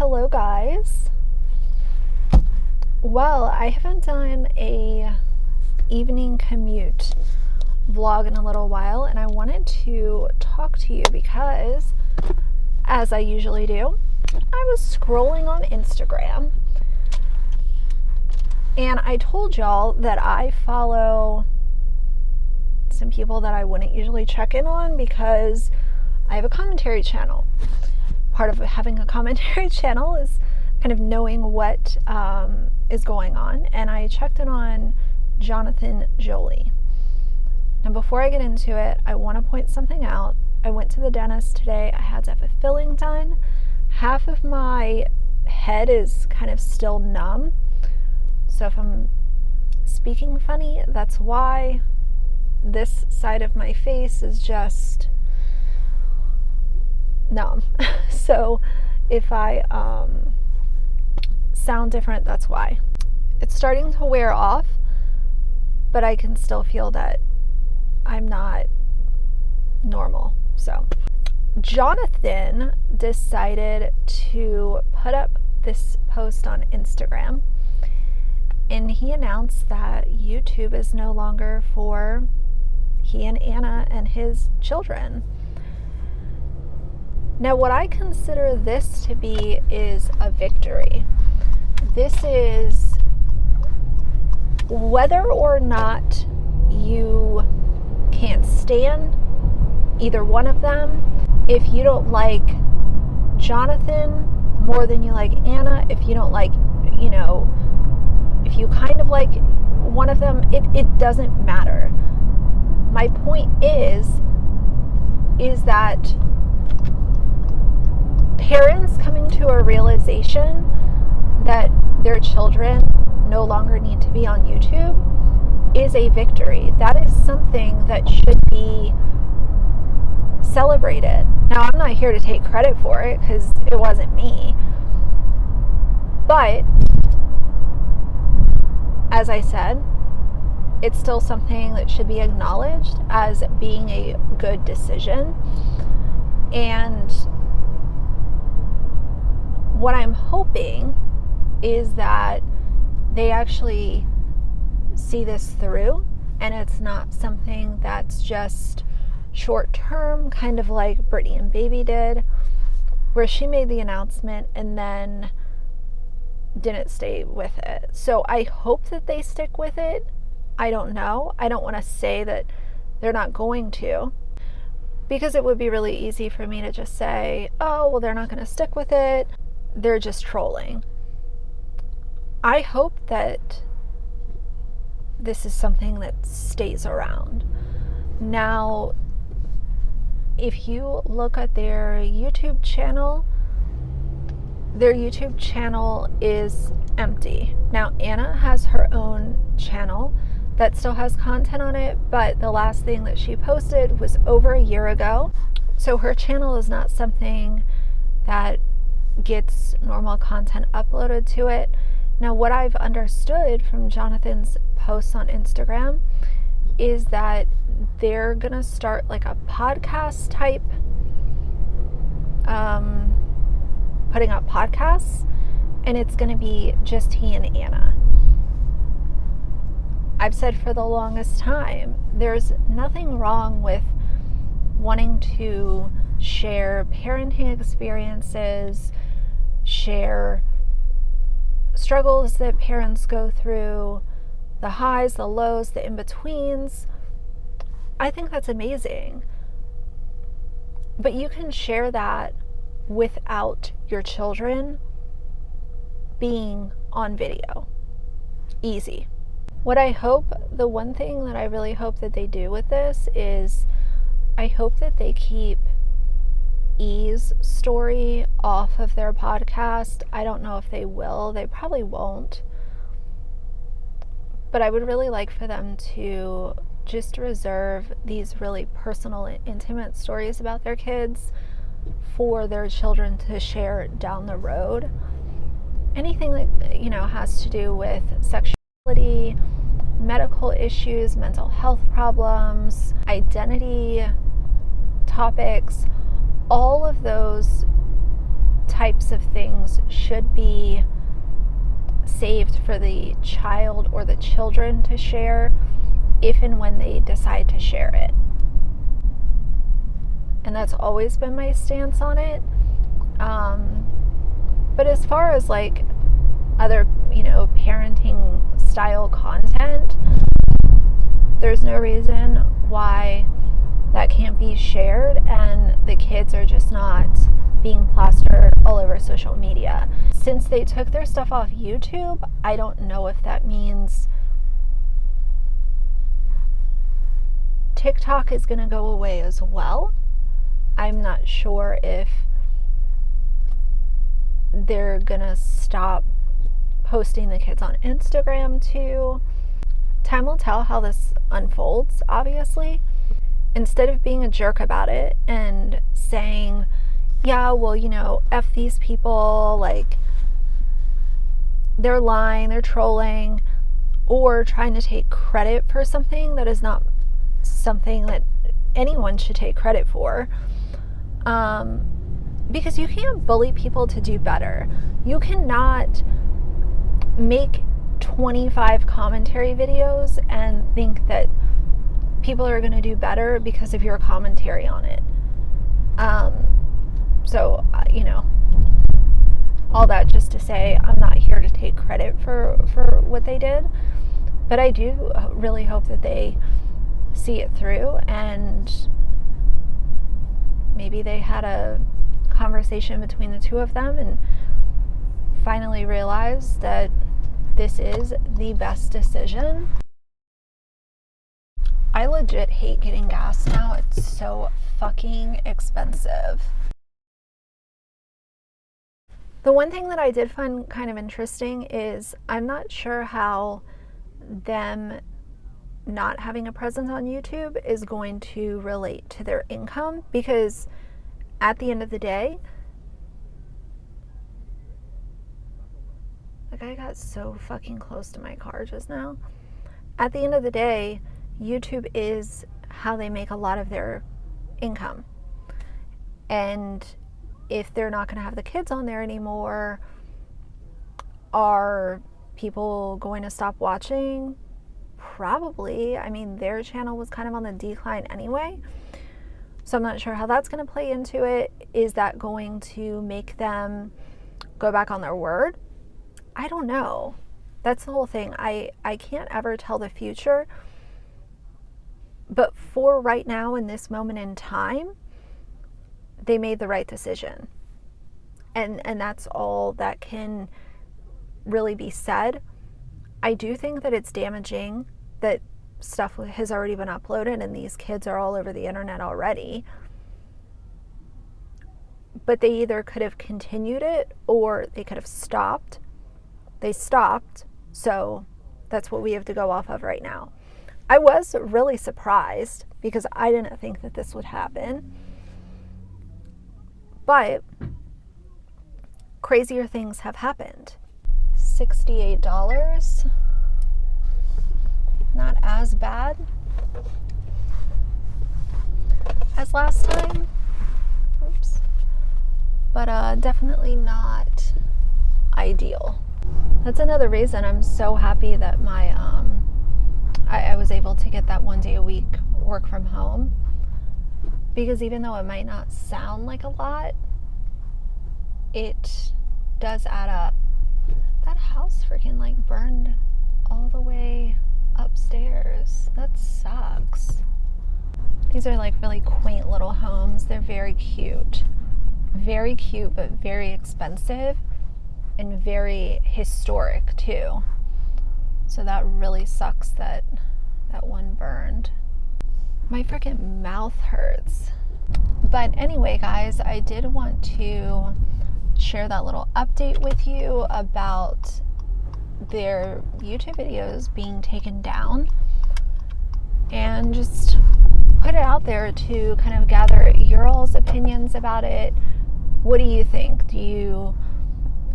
Hello guys. Well, I haven't done a evening commute vlog in a little while, and I wanted to talk to you because, as I usually do, I was scrolling on Instagram and I told y'all that I follow some people that I wouldn't usually check in on because I have a commentary channel. Part of having a commentary channel is kind of knowing what is going on, and I checked in on SacconeJoly. Now, before I get into it, I want to point something out. I went to the dentist today. I had to have a filling done. Half of my head is kind of still numb, so if I'm speaking funny, that's why. This side of my face is just numb. So if I sound different, that's why. It's starting to wear off, but I can still feel that I'm not normal. So Jonathan decided to put up this post on Instagram, and he announced that YouTube is no longer for he and Anna and his children. Now, what I consider this to be is a victory. This is whether or not you can't stand either one of them. If you don't like Jonathan more than you like Anna, if you don't like, if you kind of like one of them, it doesn't matter. My point is that parents coming to a realization that their children no longer need to be on YouTube is a victory. That is something that should be celebrated. Now, I'm not here to take credit for it because it wasn't me. But, as I said, it's still something that should be acknowledged as being a good decision. And what I'm hoping is that they actually see this through, and it's not something that's just short term, kind of like Brittany and Baby did, where she made the announcement and then didn't stay with it. So I hope that they stick with it. I don't know. I don't want to say that they're not going to, because it would be really easy for me to just say, oh, well, they're not going to stick with it. They're just trolling. I hope that this is something that stays around. Now, if you look at their YouTube channel is empty. Now, Anna has her own channel that still has content on it, but the last thing that she posted was over a year ago. So her channel is not something that gets normal content uploaded to it. Now, what I've understood from Jonathan's posts on Instagram is that they're gonna start like a podcast type, putting out podcasts, and it's gonna be just he and Anna. I've said for the longest time, there's nothing wrong with wanting to share parenting experiences, share struggles that parents go through, the highs, the lows, the in-betweens. I think that's amazing. But you can share that without your children being on video. Easy. What I hope, the one thing that I really hope that they do with this is I hope that they keep E's story off of their podcast. I don't know if they will. They probably won't. But I would really like for them to just reserve these really personal and intimate stories about their kids for their children to share down the road. Anything that, has to do with sexuality, medical issues, mental health problems, identity topics, all of those types of things should be saved for the child or the children to share if and when they decide to share it. And that's always been my stance on it. But as far as like other, parenting style content, there's no reason why that can't be shared and the kids are just not being plastered all over social media. Since they took their stuff off YouTube, I don't know if that means TikTok is going to go away as well. I'm not sure if they're going to stop posting the kids on Instagram too. Time will tell how this unfolds, obviously. Instead of being a jerk about it and saying, yeah, well, F these people, like, they're lying, they're trolling, or trying to take credit for something that is not something that anyone should take credit for. Because you can't bully people to do better. You cannot make 25 commentary videos and think that people are going to do better because of your commentary on it. So, all that just to say, I'm not here to take credit for what they did, but I do really hope that they see it through and maybe they had a conversation between the two of them and finally realized that this is the best decision. I legit hate getting gas now. It's so fucking expensive. The one thing that I did find kind of interesting is I'm not sure how them not having a presence on YouTube is going to relate to their income, because at the end of the day, like, I got so fucking close to my car just now. At the end of the day, YouTube is how they make a lot of their income. And if they're not going to have the kids on there anymore, are people going to stop watching? Probably. I mean, their channel was kind of on the decline anyway. So I'm not sure how that's going to play into it. Is that going to make them go back on their word? I don't know. That's the whole thing. I can't ever tell the future. But for right now, in this moment in time, they made the right decision. And that's all that can really be said. I do think that it's damaging that stuff has already been uploaded and these kids are all over the internet already. But they either could have continued it or they could have stopped. They stopped, so that's what we have to go off of right now. I was really surprised because I didn't think that this would happen. But crazier things have happened. $68. Not as bad as last time. Oops. But definitely not ideal. That's another reason I'm so happy that my I was able to get that 1 day a week work from home, because even though it might not sound like a lot, it does add up. That house freaking like burned all the way upstairs. That sucks. These are like really quaint little homes. They're very cute, but very expensive and very historic too. So that really sucks that that one burned. My freaking mouth hurts. But anyway, guys, I did want to share that little update with you about their YouTube videos being taken down and just put it out there to kind of gather your all's opinions about it. What do you think?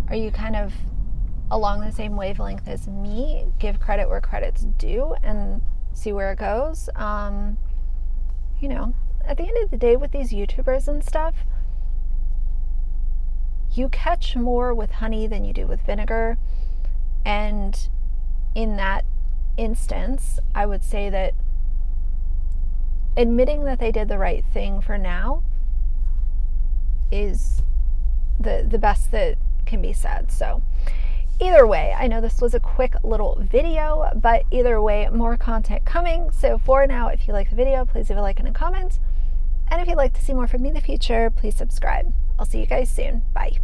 Are you kind of along the same wavelength as me? Give credit where credit's due and see where it goes. At the end of the day with these YouTubers and stuff, you catch more with honey than you do with vinegar. And in that instance, I would say that admitting that they did the right thing for now is the best that can be said. So either way, I know this was a quick little video, but either way, more content coming. So for now, if you like the video, please leave a like and a comment. And if you'd like to see more from me in the future, please subscribe. I'll see you guys soon. Bye.